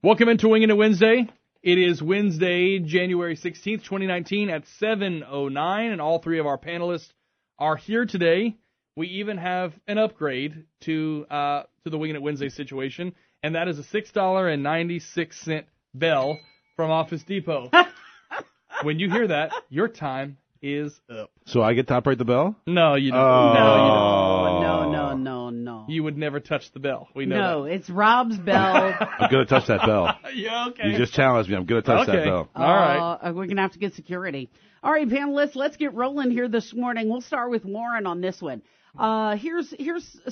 Welcome into Wingin' It Wednesday. It is Wednesday, January 16th, 2019 at 7:09, and all three of our panelists are here today. We even have an upgrade to the Wingin' It Wednesday situation, and that is a $6.96 bell from Office Depot. When you hear that, your time is up. So I get to operate the bell? No, you don't. Oh. No, you don't. No. You would never touch the bell. We know No, that. it's Rob's bell. I'm going to touch that bell. Yeah, okay. You just challenged me. I'm going to touch that bell. All right. We're going to have to get security. All right, panelists, let's get rolling here this morning. We'll start with Warren on this one. Here's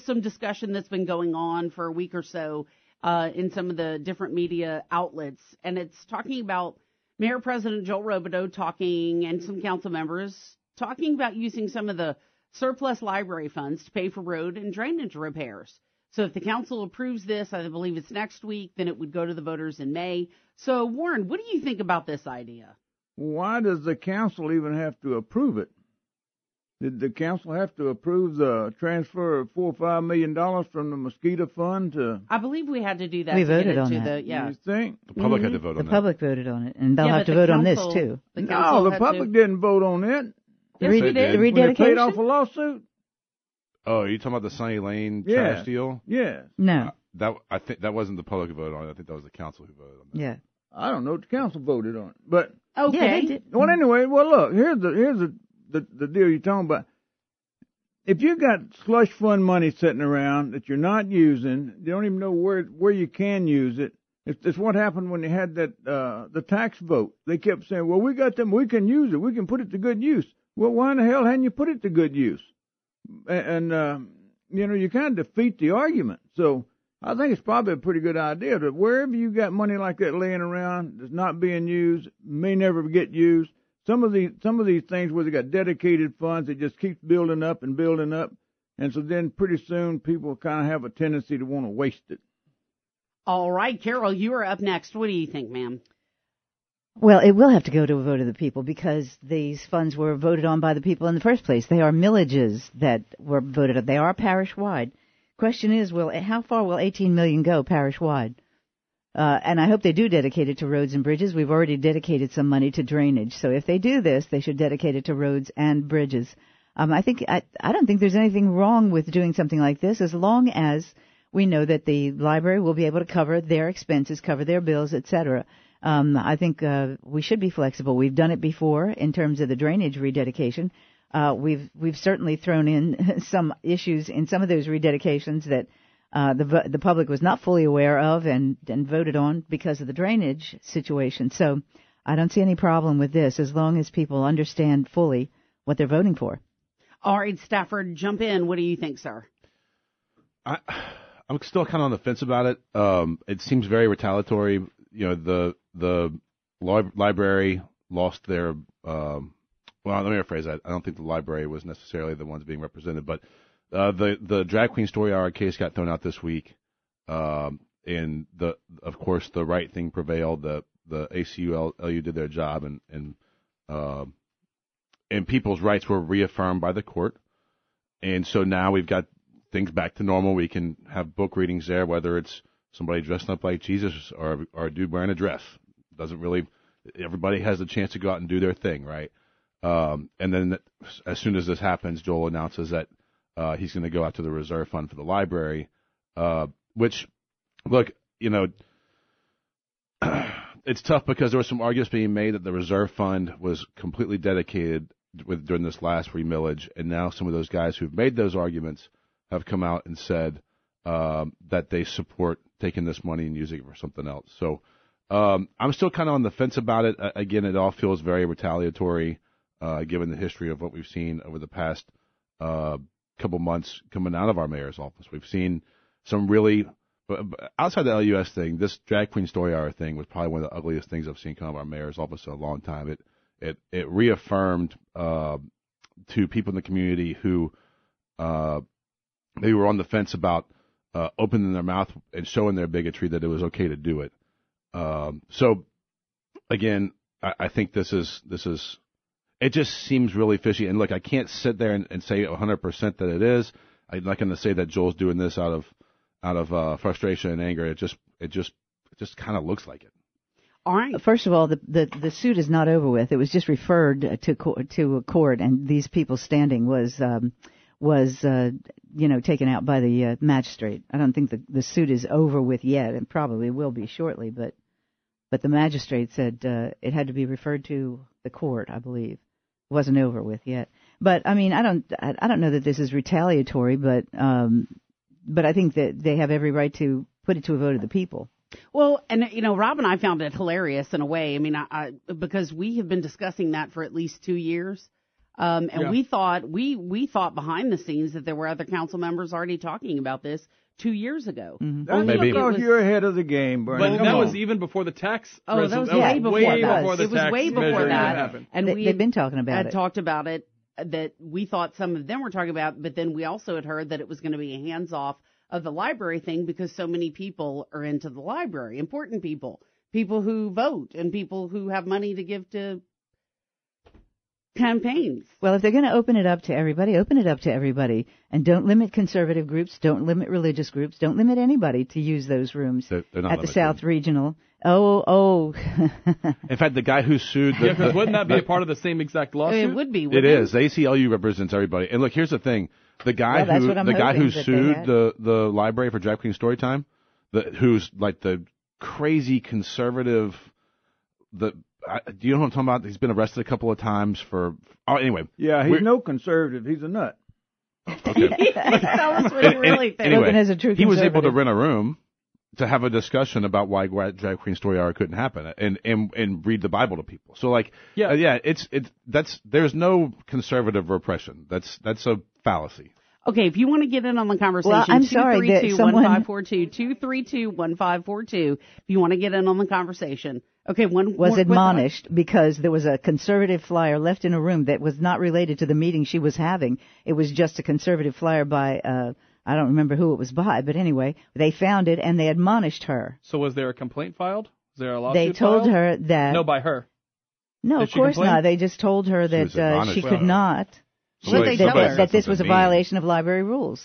some discussion that's been going on for a week or so in some of the different media outlets, and it's talking about Mayor President Joel Robideau talking, and some council members talking about using some of the surplus library funds to pay for road and drainage repairs. So if the council approves this, I believe it's next week, then it would go to the voters in May. So, Warren, what do you think about this idea? Why does the council even have to approve it? Did the council have to approve the transfer of $4 or $5 million from the mosquito fund to? I believe we had to do that. We to get voted it on to that. You think? The public had to vote on The that. public voted on it, and they'll Yeah, have but to vote on this, council- too. the No, council the had public to- didn't vote on it. Yes, we did. The When they paid rededication? off a lawsuit? Oh, are you talking about the Sunny Lane Yeah. trash deal? Yes. No. I think that wasn't the public who voted on it. I think that was the council who voted on that. Yeah. I don't know if the council voted on it. But, Okay. Yeah, they did. well, anyway, look, here's the deal you're talking about. If you got slush fund money sitting around that you're not using, you don't even know where you can use it. It's what happened when they had that the tax vote. They kept saying, well, we got them, we can use it, we can put it to good use. Well, why in the hell hadn't you put it to good use? And you kind of defeat the argument. So I think it's probably a pretty good idea that wherever you got money like that laying around that's not being used, may never get used. Some of these things where they got dedicated funds, it just keeps building up, and so then pretty soon people kind of have a tendency to want to waste it. All right, Carol, you are up next. What do you think, ma'am? Well, it will have to go to a vote of the people because these funds were voted on by the people in the first place. They are millages that were voted on. They are parish-wide. Question is, how far will $18 million go parish-wide? And I hope they do dedicate it to roads and bridges. We've already dedicated some money to drainage. So if they do this, they should dedicate it to roads and bridges. I don't think there's anything wrong with doing something like this as long as we know that the library will be able to cover their expenses, cover their bills, etc. I think we should be flexible. We've done it before in terms of the drainage rededication. We've certainly thrown in some issues in some of those rededications that the public was not fully aware of and voted on because of the drainage situation. So I don't see any problem with this as long as people understand fully what they're voting for. All right, Stafford, jump in. What do you think, sir? I'm still kind of on the fence about it. It seems very retaliatory. The library lost their. Well, let me rephrase that. I don't think the library was necessarily the ones being represented, but the drag queen story hour case got thrown out this week, and of course the right thing prevailed. The ACLU did their job, and people's rights were reaffirmed by the court, and so now we've got things back to normal. We can have book readings there, whether it's somebody dressing up like Jesus or a dude wearing a dress. Doesn't really. Everybody has a chance to go out and do their thing, right? And then as soon as this happens, Joel announces that he's going to go out to the reserve fund for the library, which, look, it's tough because there were some arguments being made that the reserve fund was completely dedicated during this last remillage, and now some of those guys who've made those arguments have come out and said that they support taking this money and using it for something else. So I'm still kind of on the fence about it. Again, it all feels very retaliatory, given the history of what we've seen over the past couple months coming out of our mayor's office. We've seen some really, outside the LUS thing, this drag queen story hour thing was probably one of the ugliest things I've seen come out of our mayor's office in a long time. It reaffirmed to people in the community who maybe were on the fence about opening their mouth and showing their bigotry that it was okay to do it. So again, I think this is, it just seems really fishy. And look, I can't sit there and say 100% that it is. I'm not going to say that Joel's doing this out of frustration and anger. It's just kind of looks like it. All right. First of all, the suit is not over with. It was just referred to a court, and these people standing was taken out by the magistrate. I don't think the suit is over with yet, and probably will be shortly. But the magistrate said it had to be referred to the court. I believe it wasn't over with yet. But I mean, I don't know that this is retaliatory, but I think that they have every right to put it to a vote of the people. Well, and Rob and I found it hilarious in a way. I mean, because we have been discussing that for at least 2 years, we thought we thought behind the scenes that there were other council members already talking about this 2 years ago. Mm-hmm. That's because you're ahead of the game, Brian. But that was even before the tax. Oh, that was way before that. It was way before that, and they've been talking about it. Talked about it. That we thought some of them were talking about, but then we also had heard that it was going to be a hands-off of the library thing because so many people are into the library, important people who vote and people who have money to give to campaigns. Well, if they're going to open it up to everybody, and don't limit conservative groups, don't limit religious groups, don't limit anybody to use those rooms they're not at the limited. South Regional. Oh. In fact, the guy who sued... because wouldn't that be a part of the same exact lawsuit? It would be. It is. The ACLU represents everybody. And look, here's the thing. The guy who sued the library for Drag Queen Storytime, who's like the crazy conservative... do you know what I'm talking about? He's been arrested a couple of times for... Oh, anyway. Yeah, he's no conservative. He's a nut. Okay. Tell us what you really think. Anyway, as a true he was able to rent a room to have a discussion about why Drag Queen Story Hour couldn't happen and read the Bible to people. So there's no conservative repression. That's a fallacy. Okay, if you want to get in on the conversation, well, I'm sorry that 232-1542, if you want to get in on the conversation. Okay, was admonished because there was a conservative flyer left in a room that was not related to the meeting she was having. It was just a conservative flyer by, I don't remember who it was by, but anyway, they found it and they admonished her. So was there a complaint filed? Was there a lawsuit They told filed? her that... No, by her. No, of course not. They just told her that she could not... that this was a violation of library rules.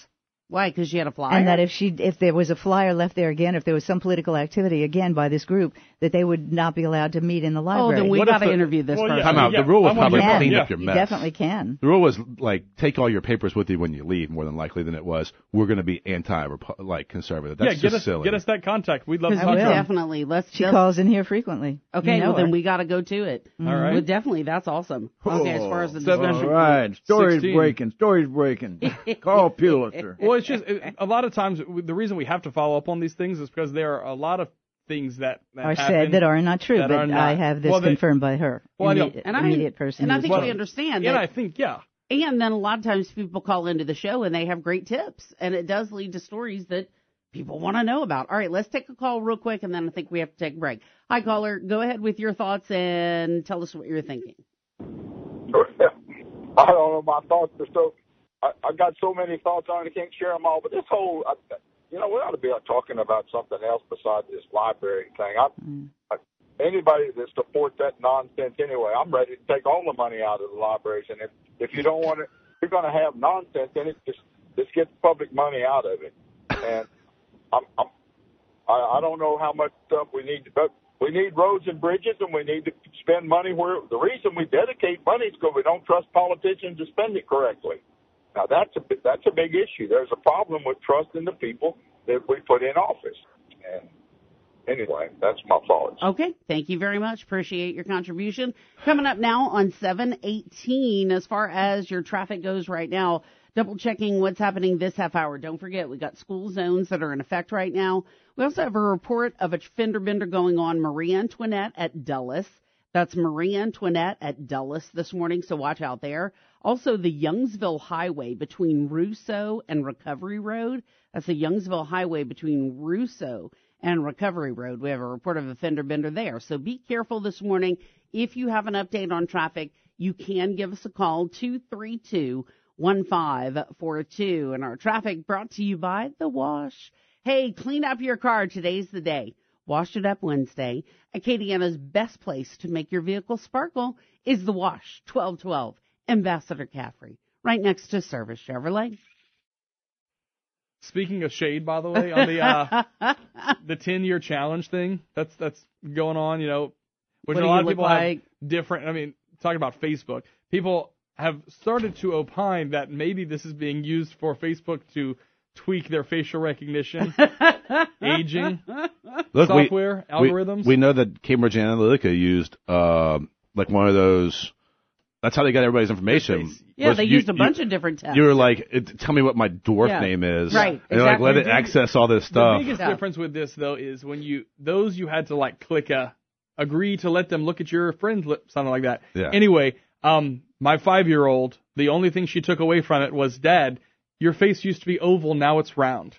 Why? Because she had a flyer? And that if there was a flyer left there again, if there was some political activity again by this group, that they would not be allowed to meet in the library. Oh, then we got to interview this person. Time out. The rule was probably clean up your mess. You definitely can. The rule was like take all your papers with you when you leave, more than likely than it was we're going to be conservative. That's just silly. Get us that contact. We'd love to talk to her. Definitely. She calls in here frequently. Okay, well then we got to go to it. All right. Well, definitely, that's awesome. Okay, as far as the discussion. All right. Stories breaking. Call Pulitzer. Well, it's just a lot of times the reason we have to follow up on these things is because there are a lot of things that are said that are not true, but I have this confirmed by her, immediate person. And I think we understand that. And I think, And then a lot of times people call into the show and they have great tips, and it does lead to stories that people want to know about. All right, let's take a call real quick, and then I think we have to take a break. Hi, caller. Go ahead with your thoughts and tell us what you're thinking. I don't know. My thoughts are so... I got so many thoughts on it, I can't share them all. But this whole, we ought to be talking about something else besides this library thing. Anybody that supports that nonsense anyway, I'm ready to take all the money out of the libraries. And if you don't want it, if you're going to have nonsense in it, just get public money out of it. And I don't know how much stuff we need, but we need roads and bridges, and we need to spend money where the reason we dedicate money is because we don't trust politicians to spend it correctly. Now, that's a big issue. There's a problem with trusting the people that we put in office. And anyway, that's my thoughts. Okay. Thank you very much. Appreciate your contribution. Coming up now on 7:18, as far as your traffic goes right now, double checking what's happening this half hour. Don't forget, we got school zones that are in effect right now. We also have a report of a fender bender going on Marie Antoinette at Dulles. That's Marie Antoinette at Dulles this morning, so watch out there. Also, the Youngsville Highway between Russo and Recovery Road. That's the Youngsville Highway between Russo and Recovery Road. We have a report of a fender bender there. So be careful this morning. If you have an update on traffic, you can give us a call, 232-1542. And our traffic brought to you by The Wash. Hey, clean up your car. Today's the day. Wash It Up Wednesday. Acadiana's best place to make your vehicle sparkle is The Wash, 1212 Ambassador Caffrey, right next to Service Chevrolet. Speaking of shade, by the way, on the 10-year challenge thing that's going on, which What a do lot you of look people like? have different. I mean, talking about Facebook, people have started to opine that maybe this is being used for Facebook to tweak their facial recognition, aging software, algorithms. We know that Cambridge Analytica used like one of those. That's how they got everybody's information. Yeah, they used a bunch of different tests. You were like, tell me what my dwarf name is. Right. And you're like, let it access all this stuff. The biggest difference with this, though, is when you had to like click agree to let them look at your friend's lip, something like that. Yeah. Anyway, my 5-year-old, the only thing she took away from it was, Dad, your face used to be oval, now it's round.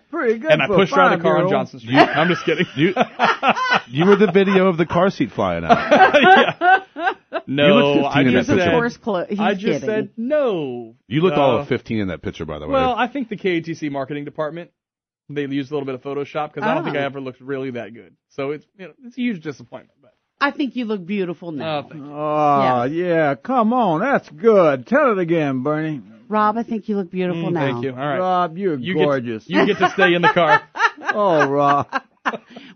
Pretty good. And I pushed her out of the car on Johnson Street. I'm just kidding. You were the video of the car seat flying out. No, I just said no. You look all of 15 in that picture, by the way. Well, I think the KATC marketing department, they used a little bit of Photoshop because I don't think I ever looked really that good. So it's it's a huge disappointment. But I think you look beautiful now. thank you. Oh, yeah. Come on. That's good. Tell it again, Bernie. Rob, I think you look beautiful now. Thank you. All right. Rob, you're gorgeous. You get to stay in the car. Oh, Rob.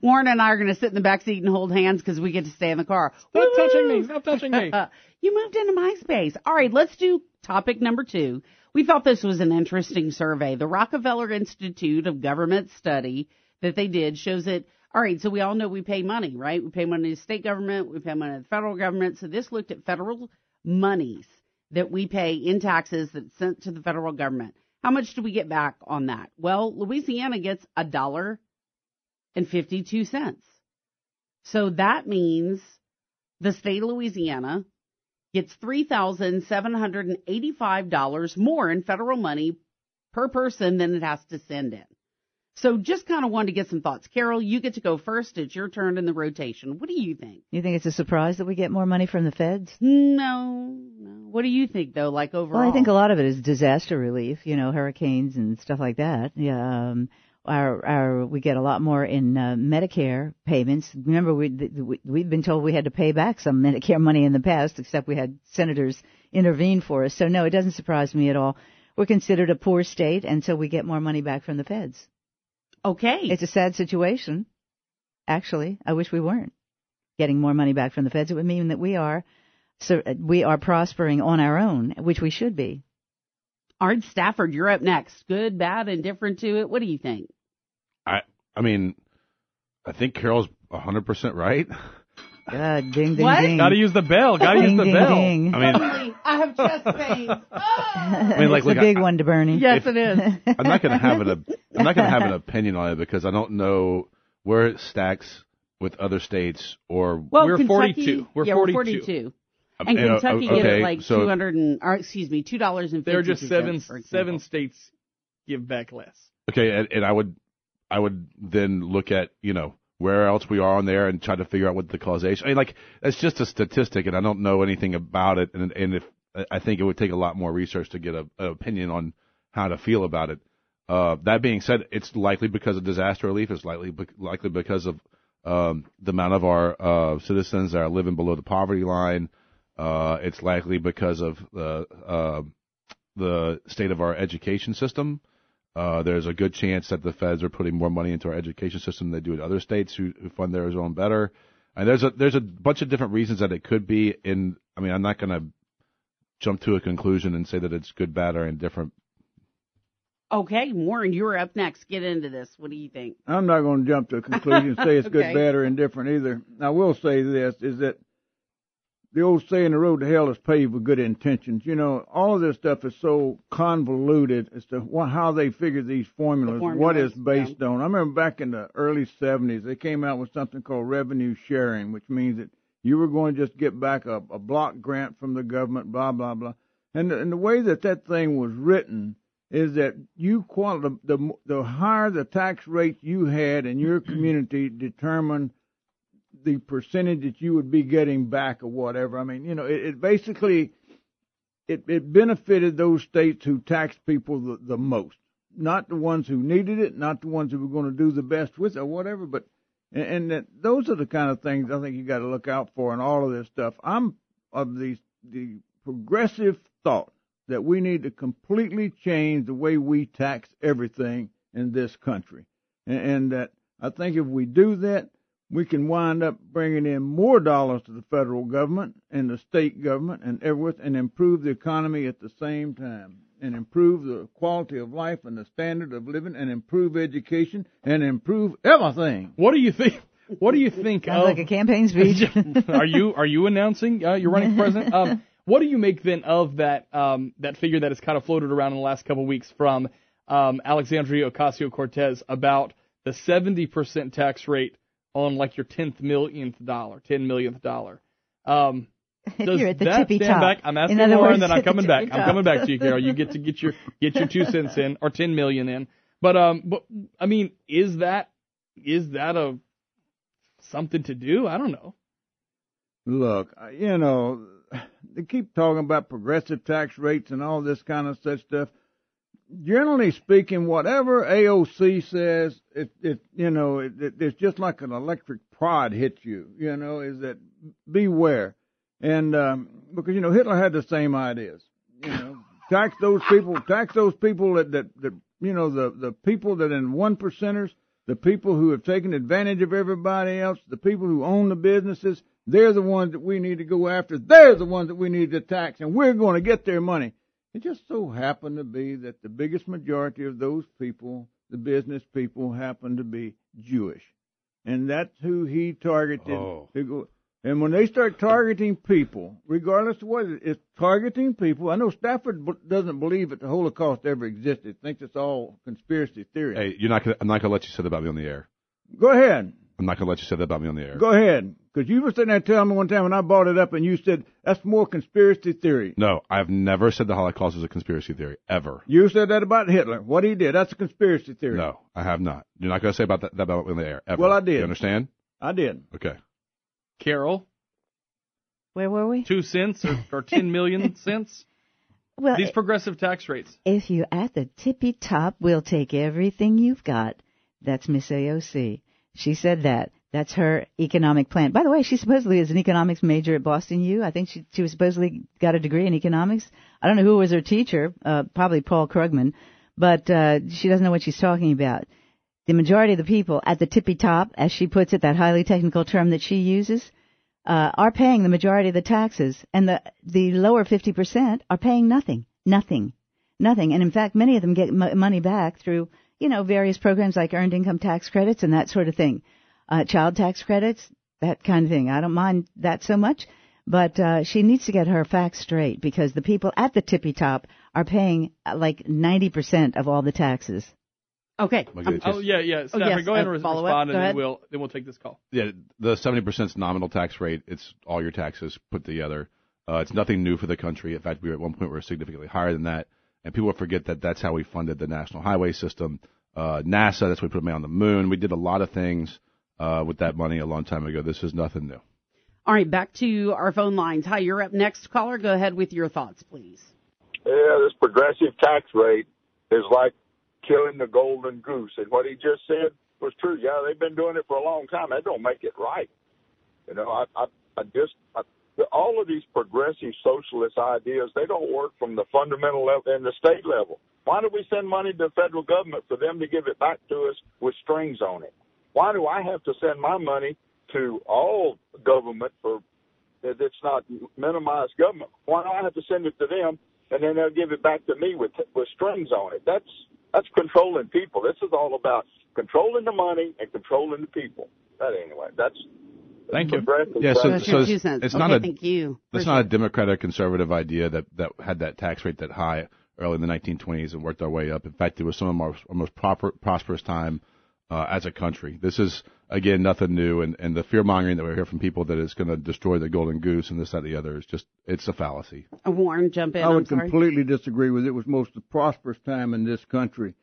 Warren and I are going to sit in the back seat and hold hands because we get to stay in the car. Stop touching me. Stop touching me. You moved into my space. All right, let's do topic number 2. We thought this was an interesting survey. The Rockefeller Institute of Government study that they did shows that, all right, so we all know we pay money, right? We pay money to the state government. We pay money to the federal government. So this looked at federal monies that we pay in taxes that's sent to the federal government. How much do we get back on that? Well, Louisiana gets $1.52. So that means the state of Louisiana gets $3,785 more in federal money per person than it has to send in. So just kind of wanted to get some thoughts. Carol, you get to go first. It's your turn in the rotation. What do you think? You think it's a surprise that we get more money from the feds? No. What do you think, though, like overall? Well, I think a lot of it is disaster relief, hurricanes and stuff like that. Yeah, we get a lot more in Medicare payments. Remember, we've been told we had to pay back some Medicare money in the past, except we had senators intervene for us. So, no, it doesn't surprise me at all. We're considered a poor state, and so we get more money back from the feds. Okay. It's a sad situation, actually. I wish we weren't getting more money back from the feds. It would mean that we are prospering on our own, which we should be. Art Stafford, you're up next. Good, bad, indifferent to it. What do you think? I mean, I think Carol's 100% right. God, ding, ding, What? ding. Got to use the bell. Got to use the ding, bell. ding. I mean, I have chest pains. It's a big one to Bernie. Yes, it is. I'm not going to have an opinion on it because I don't know where it stacks with other states or. Well, We're Kentucky, 42. We're yeah, 42. And Kentucky get it like so $2.50. There are just seven states give back less. Okay, and I would then look at where else we are on there and try to figure out what the causation. I mean, like it's just a statistic, and I don't know anything about it. And if I think it would take a lot more research to get an opinion on how to feel about it. That being said, it's likely because of disaster relief. It's likely because of the amount of our citizens that are living below the poverty line. It's likely because of the state of our education system. There's a good chance that the feds are putting more money into our education system than they do in other states who fund theirs own better. And there's a bunch of different reasons that it could be. I'm not going to jump to a conclusion and say that it's good, bad, or indifferent. Okay, Warren, you're up next. Get into this. What do you think? I'm not going to jump to a conclusion and say it's Okay. good, bad, or indifferent either. I will say this, is that the old saying, the road to hell is paved with good intentions. All of this stuff is so convoluted as to how they figure these formulas, what it's based on. I remember back in the early 70s, they came out with something called revenue sharing, which means that you were going to just get back a block grant from the government, blah, blah, blah. And the way that thing was written is that the higher the tax rate you had in your community determined the percentage that you would be getting back or whatever. I mean, it basically it benefited those states who taxed people the most, not the ones who needed it, not the ones who were going to do the best with it or whatever. But and that those are the kind of things I think you got to look out for in all of this stuff. I'm of the progressive thought that we need to completely change the way we tax everything in this country. And that I think if we do that, we can wind up bringing in more dollars to the federal government and the state government and everywhere, and improve the economy at the same time, and improve the quality of life and the standard of living, and improve education, and improve everything. What do you think? What do you think Sounds of like a campaign speech. Are you announcing you're running for president? What do you make then of that figure that has kind of floated around in the last couple of weeks from Alexandria Ocasio-Cortez about the 70% tax rate on like your 10 millionth dollar? You're at the that tippy stand top. back? I'm asking Laura, and then I'm coming back. I'm coming back to you, Carol. You get to get your 2 cents in, or 10 million in. But I mean, is that a something to do? I don't know. Look, they keep talking about progressive tax rates and all this kind of such stuff. Generally speaking, whatever AOC says, it's just like an electric prod hits you. Is that beware, and because Hitler had the same ideas. Tax those people that the people that in 1%ers, the people who have taken advantage of everybody else, the people who own the businesses. They're the ones that we need to go after. They're the ones that we need to tax, and we're going to get their money. It just so happened to be that the biggest majority of those people, the business people, happen to be Jewish. And that's who he targeted. Oh. And when they start targeting people, regardless of what it's targeting people, I know Stafford doesn't believe that the Holocaust ever existed. Thinks it's all conspiracy theory. Hey, I'm not going to let you say that about me on the air. Go ahead. I'm not going to let you say that about me on the air. Go ahead. Because you were sitting there telling me one time when I brought it up, and you said, that's more conspiracy theory. No, I've never said the Holocaust is a conspiracy theory, ever. You said that about Hitler. What he did, that's a conspiracy theory. No, I have not. You're not going to say about that about me on the air, ever. Well, I did. You understand? I did. Okay. Carol, Where were we? 2 cents or 10 million cents? Well, These progressive tax rates. if you're at the tippy top, we'll take everything you've got. That's Miss AOC. She said that. That's her economic plan. By the way, she supposedly is an economics major at Boston U. I think she was supposedly got a degree in economics. I don't know who was her teacher, probably Paul Krugman, but she doesn't know what she's talking about. The majority of the people at the tippy top, as she puts it, that highly technical term that she uses, are paying the majority of the taxes, and the lower 50% are paying nothing. And in fact, many of them get money back through, various programs like earned income tax credits and that sort of thing. Child tax credits, that kind of thing. I don't mind that so much, but she needs to get her facts straight, because the people at the tippy top are paying like 90% of all the taxes. Okay. Yeah. Stafford, yes, go ahead and respond, and then we'll take this call. Yeah, the 70% nominal tax rate. It's all your taxes put together. It's nothing new for the country. In fact, we were at one point we were significantly higher than that, and people forget that that's how we funded the national highway system. NASA, that's what we put man on the moon. We did a lot of things with that money a long time ago. This is nothing new. All right, back to our phone lines. Hi, you're up next, caller. Go ahead with your thoughts, please. Yeah, this progressive tax rate is like killing the golden goose. And what he just said was true. Yeah, they've been doing it for a long time. That don't make it right. All of these progressive socialist ideas, they don't work from the fundamental level and the state level. Why do we send money to the federal government for them to give it back to us with strings on it? Why do I have to send my money to all government for it's not minimized government? Why do I have to send it to them and then they'll give it back to me with strings on it? That's controlling people. This is all about controlling the money and controlling the people. But anyway, that's thank you. Yeah, so it's Thank you. It's not a Democratic conservative idea that had that tax rate that high early in the 1920s and worked our way up. In fact, it was some of our most prosperous time as a country. This is, again, nothing new, and the fear-mongering that we hear from people that it's going to destroy the golden goose and this, that, and the other is just, it's a fallacy. Warren, jump in. I would completely disagree with it. It was most prosperous time in this country.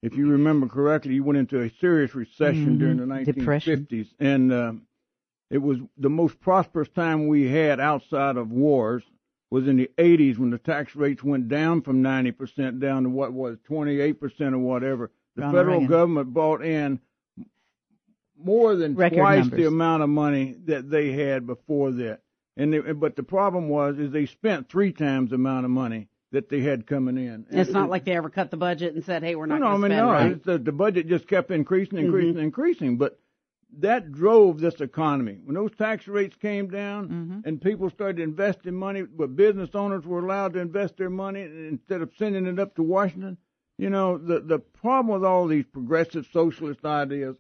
If you remember correctly, you went into a serious recession during the 1950s. Depression. And it was the most prosperous time we had outside of wars was in the 80s when the tax rates went down from 90% down to what was 28% or whatever. The federal government brought in more than twice the amount of money that they had before that. But the problem is they spent 3 times the amount of money that they had coming in. It's not like they ever cut the budget and said, hey, we're not going to spend, no, right? it's the budget just kept increasing. But that drove this economy. When those tax rates came down and people started investing money, but business owners were allowed to invest their money instead of sending it up to Washington, the problem with all these progressive socialist ideas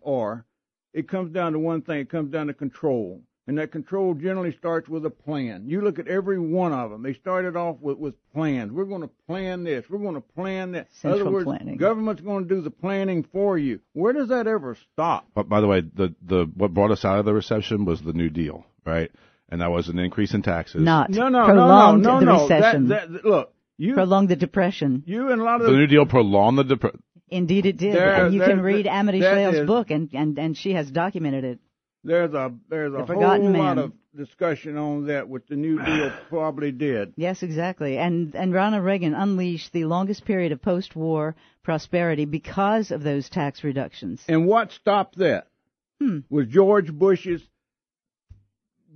it comes down to one thing. It comes down to control. And that control generally starts with a plan. You look at every one of them. They started off with plans. We're going to plan this. We're going to plan that. In other words, government's going to do the planning for you. Where does that ever stop? But by the way, what brought us out of the recession was the New Deal, right? And that was an increase in taxes. Prolonged the recession. Look, prolonged the depression. You and a lot of the New Deal prolonged the depression. Indeed, it did. And you can read Amity Schlell's book, and she has documented it. There's a whole lot of discussion on that, which the New Deal probably did. Yes, exactly. And Ronald Reagan unleashed the longest period of post-war prosperity because of those tax reductions. And what stopped that was George Bush's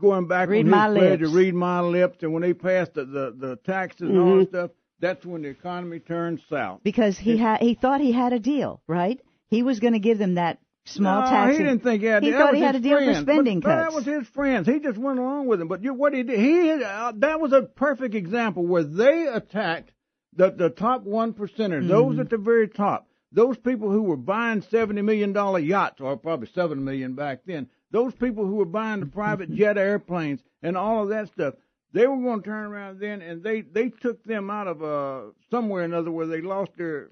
going back on his pledge to read my lips, and when they passed the taxes and all that stuff, that's when the economy turned south. Because he thought he had a deal, right? He was going to give them that small tax. He didn't think he had. He thought he had a deal for spending cuts. That was his friends. He just went along with them. But what he did, that was a perfect example where they attacked the top 1%ers, those at the very top, those people who were buying $70 million yachts, or probably $7 million back then. Those people who were buying the private jet airplanes and all of that stuff. They were going to turn around then, and they took them out of somewhere or another where they lost their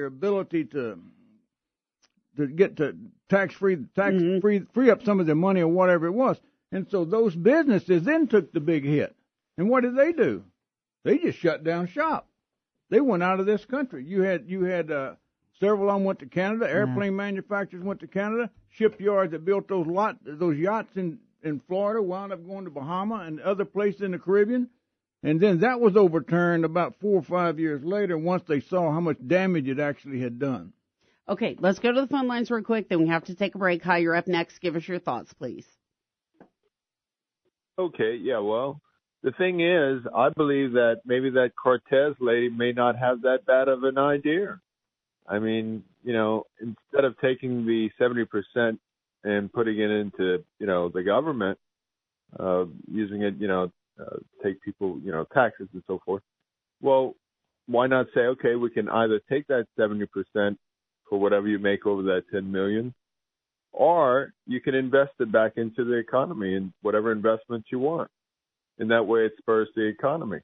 ability to get to free up some of their money or whatever it was. And so those businesses then took the big hit. And what did they do? They just shut down shop. They went out of this country. You had several of them went to Canada. Airplane manufacturers went to Canada. Shipyards that built those yachts in Florida wound up going to Bahama and other places in the Caribbean. And then that was overturned about 4 or 5 years later once they saw how much damage it actually had done. Okay, let's go to the phone lines real quick. Then we have to take a break. Hi, you're up next. Give us your thoughts, please. Okay, yeah, well, the thing is, I believe that maybe that Cortez lady may not have that bad of an idea. I mean, instead of taking the 70% and putting it into, the government, using it, take people, taxes and so forth. Well, why not say, okay, we can either take that 70% for whatever you make over that $10 million, or you can invest it back into the economy in whatever investments you want. And that way it spurs the economy.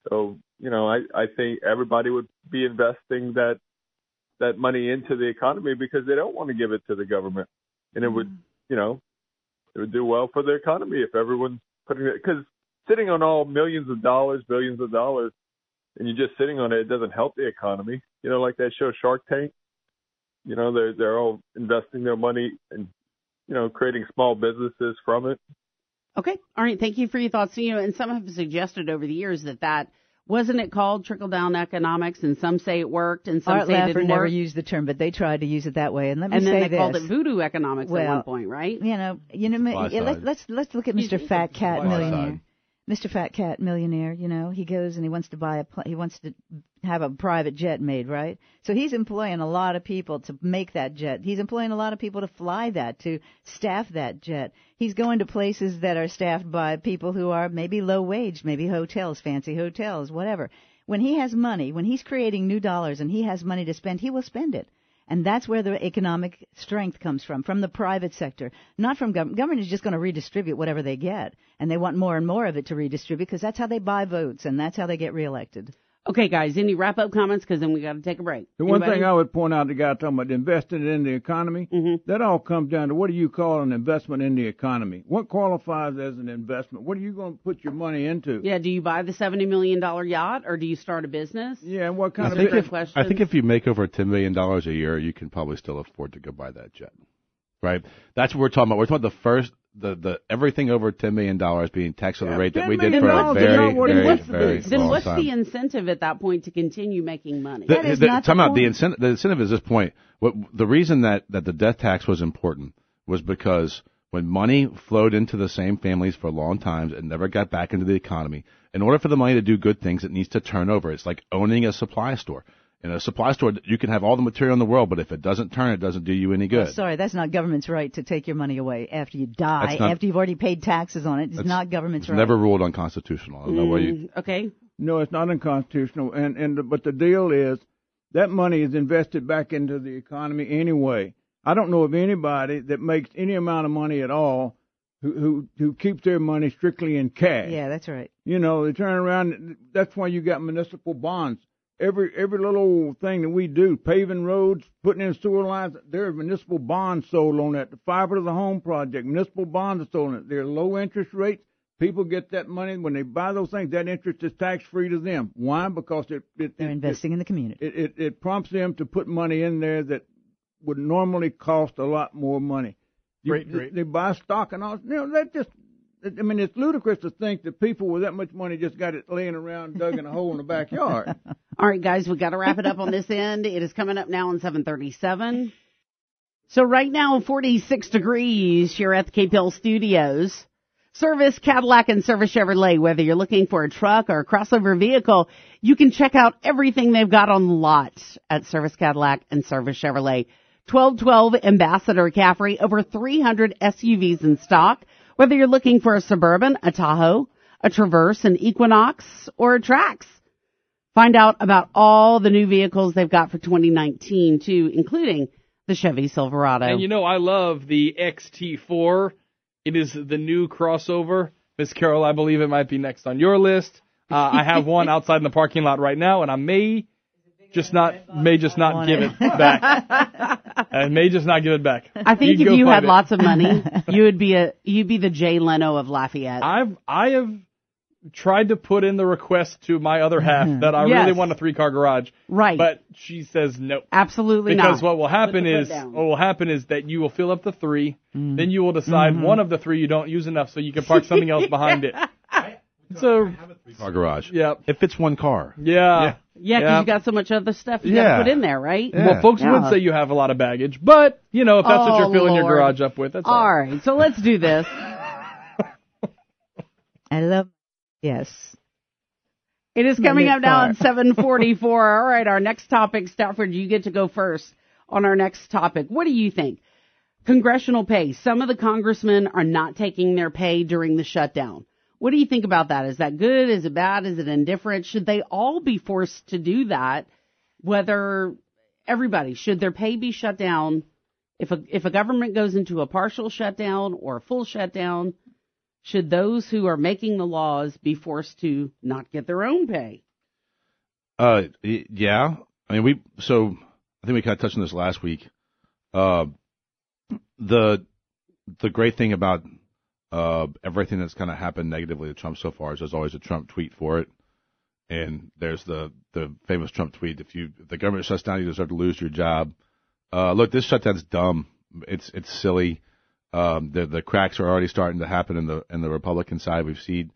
So, I think everybody would be investing that money into the economy because they don't want to give it to the government. And it would, it would do well for the economy if everyone's putting it, because sitting on all millions of dollars, billions of dollars, and you're just sitting on it, it doesn't help the economy. Like that show Shark Tank, they're all investing their money and, creating small businesses from it. Okay. All right. Thank you for your thoughts. And some have suggested over the years that wasn't it called trickle-down economics, and some say it worked, and some Art say it Laffer didn't never work. used the term, but they tried to use it that way. And let me and say then they this. called it voodoo economics at one point, right? Let's look at Mr. Fat Cat Millionaire. Mr. Fat Cat Millionaire, he goes and he wants to he wants to have a private jet made, right? So he's employing a lot of people to make that jet. He's employing a lot of people to fly that, to staff that jet. He's going to places that are staffed by people who are maybe low wage, maybe hotels, fancy hotels, whatever. When he has money, when he's creating new dollars and he has money to spend, he will spend it. And that's where the economic strength comes from the private sector, not from government. Government is just going to redistribute whatever they get, and they want more and more of it to redistribute because that's how they buy votes and that's how they get reelected. Okay, guys, any wrap-up comments? Because then we got to take a break. The one thing I would point out, the guy talking about investing in the economy, that all comes down to what do you call an investment in the economy? What qualifies as an investment? What are you going to put your money into? Yeah, do you buy the $70 million yacht, or do you start a business? Yeah, and what kind of questions? I think if you make over $10 million a year, you can probably still afford to go buy that jet. Right? That's what we're talking about. We're talking about the everything over $10 million being taxed at the rate that we did for a very long Then what's time. the incentive at that point to continue making money? That is not the point. The incentive is this point. The reason that the death tax was important was because when money flowed into the same families for long times and never got back into the economy, In order for the money to do good things, it needs to turn over. It's like owning a supply store. In a supply store, you can have all the material in the world, but if it doesn't turn, it doesn't do you any good. Oh, sorry, that's not government's right to take your money away after you die, after you've already paid taxes on it. It's not government's right. Never ruled unconstitutional. I don't know why you... Okay. No, it's not unconstitutional. But the deal is that money is invested back into the economy anyway. I don't know of anybody that makes any amount of money at all who keeps their money strictly in cash. Yeah, that's right. You know, they turn around. That's why you got municipal bonds. Every little thing that we do, paving roads, putting in sewer lines, there are municipal bonds sold on that. The fiber to the home project, municipal bonds are sold on it. They're low interest rates. People get that money when they buy those things. That interest is tax free to them. Why? Because they're investing in the community. It prompts them to put money in there that would normally cost a lot more money. Great. They buy stock and all. You know, that just. I mean, it's ludicrous to think that people with that much money just got it laying around, dug in a hole in the backyard. All right, guys, we've got to wrap it up on this end. It is coming up now on 7:37. So right now, 46 degrees here at the KPL Studios. Service Cadillac and Service Chevrolet, whether you're looking for a truck or a crossover vehicle, you can check out everything they've got on the lot at Service Cadillac and Service Chevrolet. 1212 Ambassador Caffrey, over 300 SUVs in stock. Whether you're looking for a Suburban, a Tahoe, a Traverse, an Equinox, or a Trax. Find out about all the new vehicles they've got for 2019, too, including the Chevy Silverado. And you know, I love the XT4. It is the new crossover. Miss Carol, I believe it might be next on your list. I have one outside in the parking lot right now, and I may just not give it back. I may just not give it back. I think if you had lots of money, you'd be the Jay Leno of Lafayette. I have tried to put in the request to my other half that I really want a 3-car garage. Right. But she says no. Absolutely because not. What will happen is that you will fill up the 3, then you will decide one of the 3 you don't use enough, so you can park something else behind it. So I have a 3-car garage. Yeah. It fits one car. Yeah, because you got so much other stuff you got to put in there, right? Yeah. Well, folks would say you have a lot of baggage, but, you know, if that's what you're filling your garage up with, that's all right. So let's do this. I love, yes. It is coming up now at 7:44. All right, our next topic, Stafford, you get to go first on our next topic. What do you think? Congressional pay. Some of the congressmen are not taking their pay during the shutdown. What do you think about that? Is that good? Is it bad? Is it indifferent? Should they all be forced to do that? Whether everybody, should their pay be shut down? If a government goes into a partial shutdown or a full shutdown, should those who are making the laws be forced to not get their own pay? Yeah. I mean, I think we kind of touched on this last week. The great thing about everything that's kind of happened negatively to Trump so far is there's always a Trump tweet for it. And there's the famous Trump tweet, if the government shuts down, you deserve to lose your job. Look, this shutdown's dumb. It's silly. The cracks are already starting to happen in the Republican side. We've seen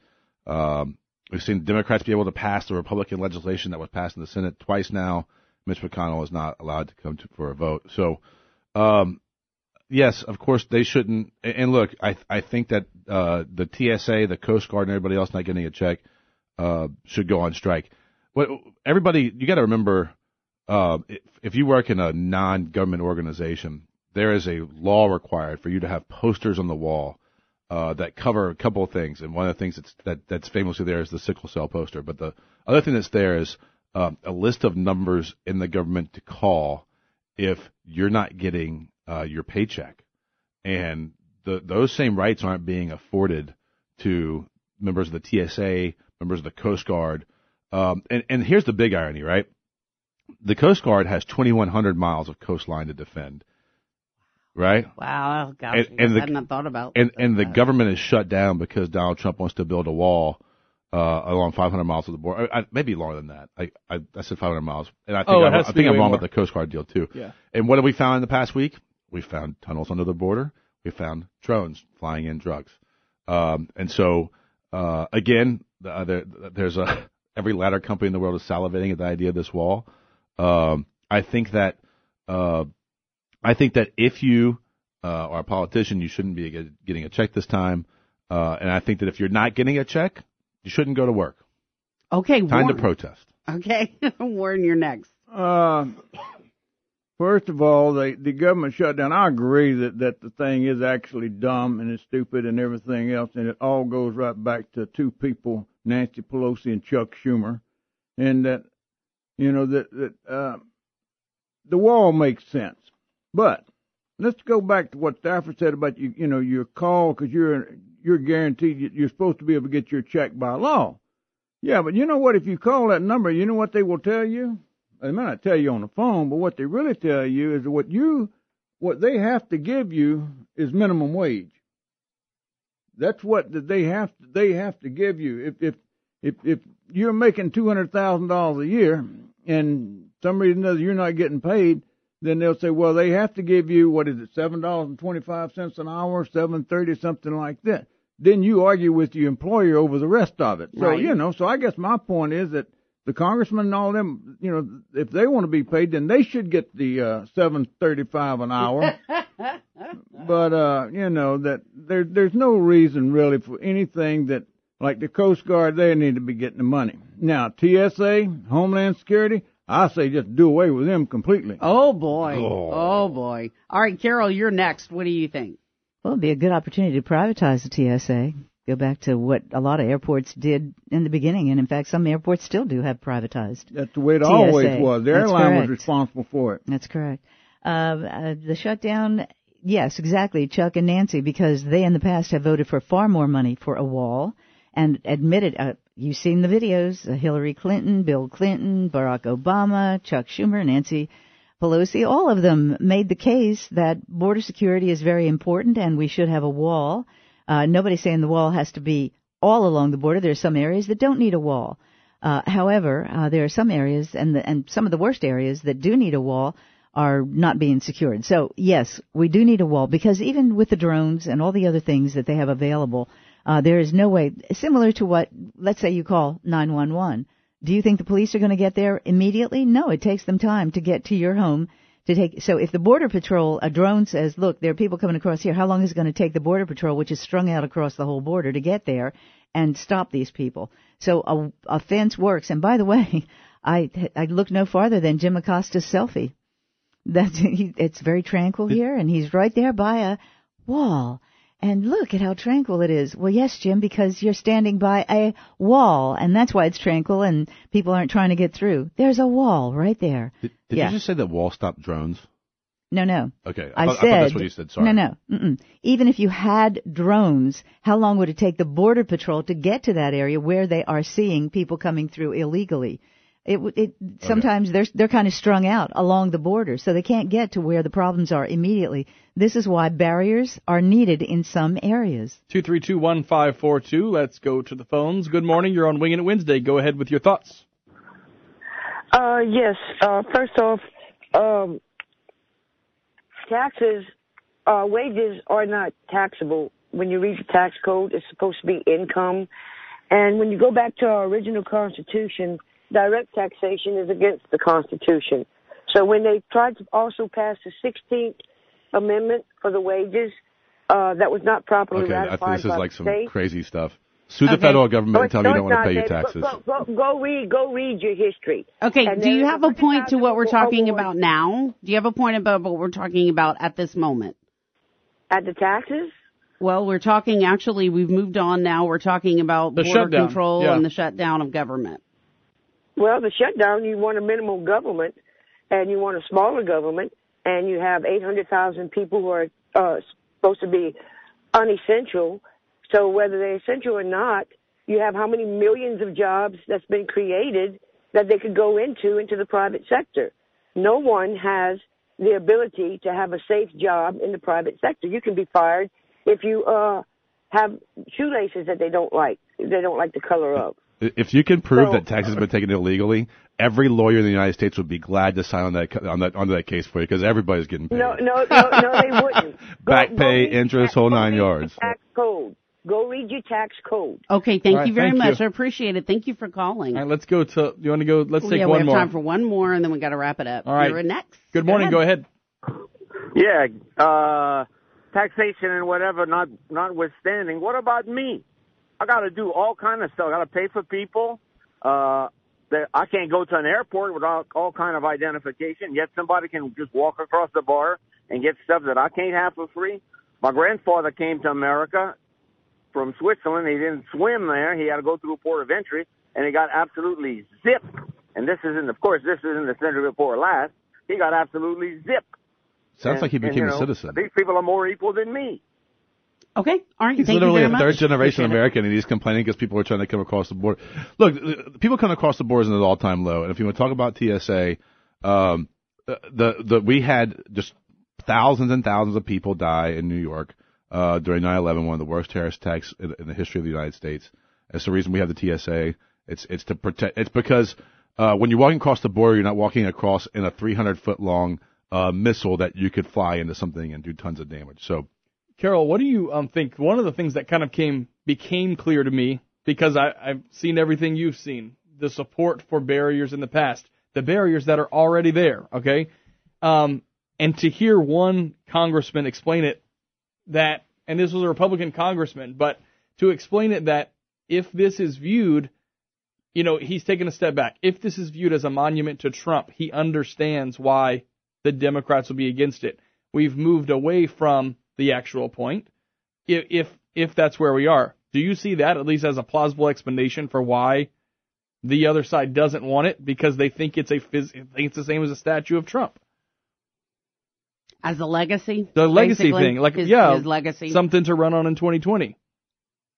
Democrats be able to pass the Republican legislation that was passed in the Senate twice now. Mitch McConnell is not allowed to come for a vote. So, yes, of course they shouldn't. And look, I think that the TSA, the Coast Guard, and everybody else not getting a check should go on strike. Everybody, you got to remember, if you work in a non-government organization, there is a law required for you to have posters on the wall that cover a couple of things. And one of the things that's famously there is the sickle cell poster. But the other thing that's there is a list of numbers in the government to call if you're not getting your paycheck. And those same rights aren't being afforded to members of the TSA, members of the Coast Guard. And here's the big irony, right? The Coast Guard has 2,100 miles of coastline to defend. Right? Wow, gosh, I hadn't not thought about that. And the government is shut down because Donald Trump wants to build a wall along 500 miles of the border. Maybe longer than that. I said 500 miles. And I think I'm wrong with the Coast Guard deal, too. Yeah. And what have we found in the past week? We found tunnels under the border. We found drones flying in drugs. And so, again, there's every ladder company in the world is salivating at the idea of this wall. I think that if you are a politician, you shouldn't be getting a check this time. And I think that if you're not getting a check, you shouldn't go to work. Okay, Time Warren. to protest. Okay, Warren, you're next. First of all, the government shutdown, I agree that the thing is actually dumb and it's stupid and everything else, and it all goes right back to two people, Nancy Pelosi and Chuck Schumer, and that, the wall makes sense. But let's go back to what Stafford said about your call, because you're guaranteed you're supposed to be able to get your check by law. Yeah, but you know what? If you call that number, you know what they will tell you? They might not tell you on the phone, but what they really tell you is what they have to give you is minimum wage. That's what they have to give you. If you're making $200,000 a year and some reason or other you're not getting paid, then they'll say, well, they have to give you, what is it, $7.25 an hour, $7.30, something like that. Then you argue with your employer over the rest of it. So, Right. So I guess my point is that the congressmen and all them, if they want to be paid, then they should get the $7.35 an hour. But that there's no reason really for anything that, like the Coast Guard, they need to be getting the money. Now TSA, Homeland Security, I say just do away with them completely. Oh boy. Oh boy. All right, Carol, you're next. What do you think? Well, it'd be a good opportunity to privatize the TSA. Go back to what a lot of airports did in the beginning, and in fact, some airports still do have privatized. That's the way it TSA. always was. The That's airline was correct. responsible for it. That's correct. The shutdown, yes, exactly, Chuck and Nancy, because they in the past have voted for far more money for a wall and admitted, you've seen the videos, Hillary Clinton, Bill Clinton, Barack Obama, Chuck Schumer, Nancy Pelosi, all of them made the case that border security is very important and we should have a wall. Nobody's saying the wall has to be all along the border. There are some areas that don't need a wall. However, there are some areas, and some of the worst areas that do need a wall are not being secured. So, yes, we do need a wall, because even with the drones and all the other things that they have available, there is no way, similar to what, let's say you call 911. Do you think the police are going to get there immediately? No, it takes them time to get to your home. So if the Border Patrol, a drone says, look, there are people coming across here, how long is it going to take the Border Patrol, which is strung out across the whole border, to get there and stop these people? So a fence works. And by the way, I look no farther than Jim Acosta's selfie. It's very tranquil here, and he's right there by a wall. And look at how tranquil it is. Well, yes, Jim, because you're standing by a wall, and that's why it's tranquil and people aren't trying to get through. There's a wall right there. Did you just say that wall stopped drones? No. Okay, I thought said that's what you said. Sorry. No. Mm-mm. Even if you had drones, how long would it take the Border Patrol to get to that area where they are seeing people coming through illegally? Sometimes they're kind of strung out along the border, so they can't get to where the problems are immediately. This is why barriers are needed in some areas. 232-1542. Let's go to the phones. Good morning. You're on Wingin' It Wednesday. Go ahead with your thoughts. Yes. First off, taxes, wages are not taxable. When you read the tax code, it's supposed to be income. And when you go back to our original Constitution, direct taxation is against the Constitution. So when they tried to also pass the 16th Amendment for the wages, that was not properly Okay, I ratified think this is by like the some state. crazy stuff. Sue the federal government and tell them you don't want to pay your taxes. Go read your history. Okay, And do you there's have a point to what we're talking award. about now? Do you have a point about what we're talking about at this moment? At the taxes? Well, we've moved on now. We're talking about The border shutdown, control yeah. and the shutdown of government. Well, the shutdown, you want a minimal government, and you want a smaller government, and you have 800,000 people who are supposed to be unessential. So whether they're essential or not, you have how many millions of jobs that's been created that they could go into the private sector. No one has the ability to have a safe job in the private sector. You can be fired if you have shoelaces that they don't like the color of. If you can prove that taxes have been taken illegally, every lawyer in the United States would be glad to sign on that case for you, because everybody's getting paid. No, they wouldn't. Back pay, interest, whole nine yards. Tax code. Go read your tax code. Okay, thank All right, you very thank much. you. I appreciate it. Thank you for calling. All right, let's go to. You want to go? Let's take we one have more. time for one more, and then we got to wrap it up. All right. You're next. Good morning. Go ahead. Yeah, taxation and whatever notwithstanding, what about me? I got to do all kind of stuff. I got to pay for people. that I can't go to an airport without all kind of identification, yet somebody can just walk across the border and get stuff that I can't have for free. My grandfather came to America from Switzerland. He didn't swim there. He had to go through a port of entry, and he got absolutely zipped. And this isn't the center report last. He got absolutely zipped. Sounds like he became a citizen. These people are more equal than me. Okay, all right. He's Thank literally you a very much. third-generation American, and he's complaining because people are trying to come across the border. Look, people coming across the border is an all-time low. And if you want to talk about TSA, we had just thousands and thousands of people die in New York during 9/11, one of the worst terrorist attacks in the history of the United States. That's the reason we have the TSA. It's to protect. It's because when you're walking across the border, you're not walking across in a 300-foot long missile that you could fly into something and do tons of damage. So. Carol, what do you think? One of the things that kind of became clear to me, because I've seen everything you've seen, the support for barriers in the past, the barriers that are already there, okay? And to hear one congressman explain it that, and this was a Republican congressman, but to explain it that if this is viewed, he's taken a step back. If this is viewed as a monument to Trump, he understands why the Democrats will be against it. We've moved away from the actual point, if that's where we are. Do you see that at least as a plausible explanation for why the other side doesn't want it? Because they think it's the same as a statue of Trump. As a legacy? The legacy thing. His legacy. Something to run on in 2020.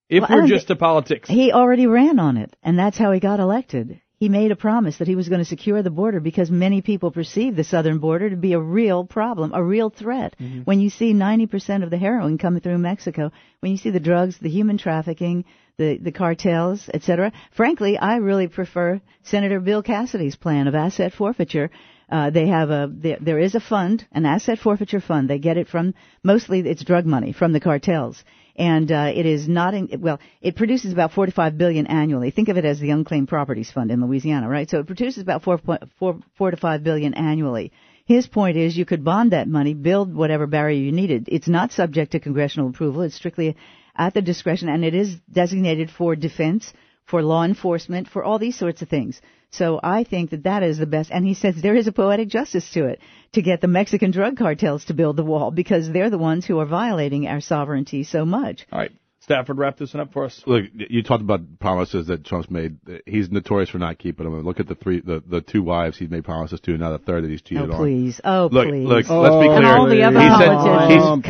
If we're just to politics. He already ran on it, and that's how he got elected. He made a promise that he was going to secure the border because many people perceive the southern border to be a real problem, a real threat. Mm-hmm. When you see 90% of the heroin coming through Mexico, when you see the drugs, the human trafficking, the cartels, etc. Frankly, I really prefer Senator Bill Cassidy's plan of asset forfeiture. There is a fund, an asset forfeiture fund. They get it from, mostly it's drug money from the cartels. And it is not it produces about $45 billion annually. Think of it as the Unclaimed Properties Fund in Louisiana, right? So it produces about $4 to $5 billion annually. His point is you could bond that money, build whatever barrier you needed. It's not subject to congressional approval. It's strictly at the discretion, and it is designated for defense, for law enforcement, for all these sorts of things. So I think that is the best. And he says there is a poetic justice to it, to get the Mexican drug cartels to build the wall, because they're the ones who are violating our sovereignty so much. All right. Stafford, wrap this one up for us. Look, you talked about promises that Trump's made. He's notorious for not keeping them. Look at the two wives he's made promises to, and now the third that he's cheated on. Please. Please. Look, let's be clear. And all the other politicians.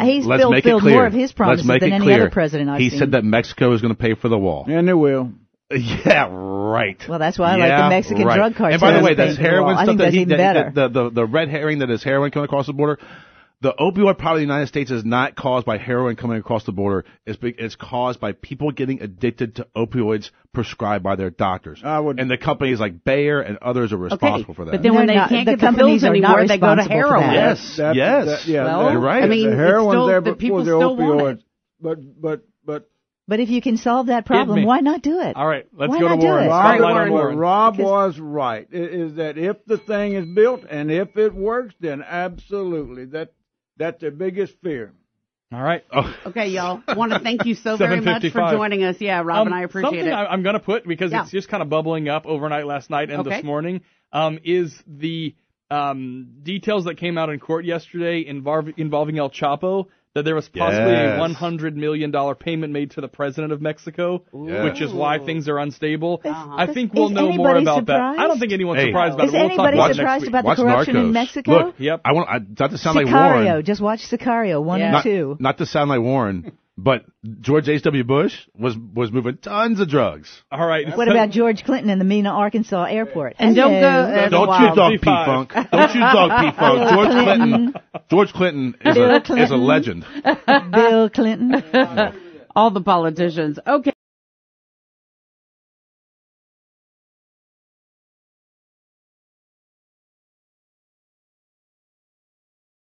He's fulfilled more of his promises than any other president I've seen. He said that Mexico is going to pay for the wall. And they will. Yeah, right. Well, that's why I like the Mexican drug cartel. And by the way, that's heroin stuff. That's even better. The red herring that is heroin coming across the border. The opioid problem in the United States is not caused by heroin coming across the border. It's caused by people getting addicted to opioids prescribed by their doctors. And the companies like Bayer and others are responsible for that. But then when they can't get the pills anymore, they go to heroin. Yes. You're right. I mean, the heroin's there people before the still opioids. Want it. But if you can solve that problem, why not do it? All right, let's why go to Warren. Warren. Rob was right. Is that if the thing is built and if it works, then absolutely that's the biggest fear. All right. Oh. Okay, y'all. I want to thank you so very much for joining us. Yeah, Rob and I appreciate something it. I'm going to put, because it's just kind of bubbling up overnight last night and this morning, is the details that came out in court yesterday involving El Chapo, that there was possibly a $100 million payment made to the president of Mexico, which is why things are unstable. I think we'll know more about that. I don't think anyone's surprised about it. Is anybody surprised about the corruption in Mexico? Look, not to sound like Sicario. Warren. Just watch Sicario 1 and 2. Not to sound like Warren, but George H.W. Bush was moving tons of drugs. All right. What about George Clinton in the Mena, Arkansas airport? And don't you dog P-Funk. Don't you dog P-Funk. George Clinton is a legend. Bill Clinton. All the politicians. Okay.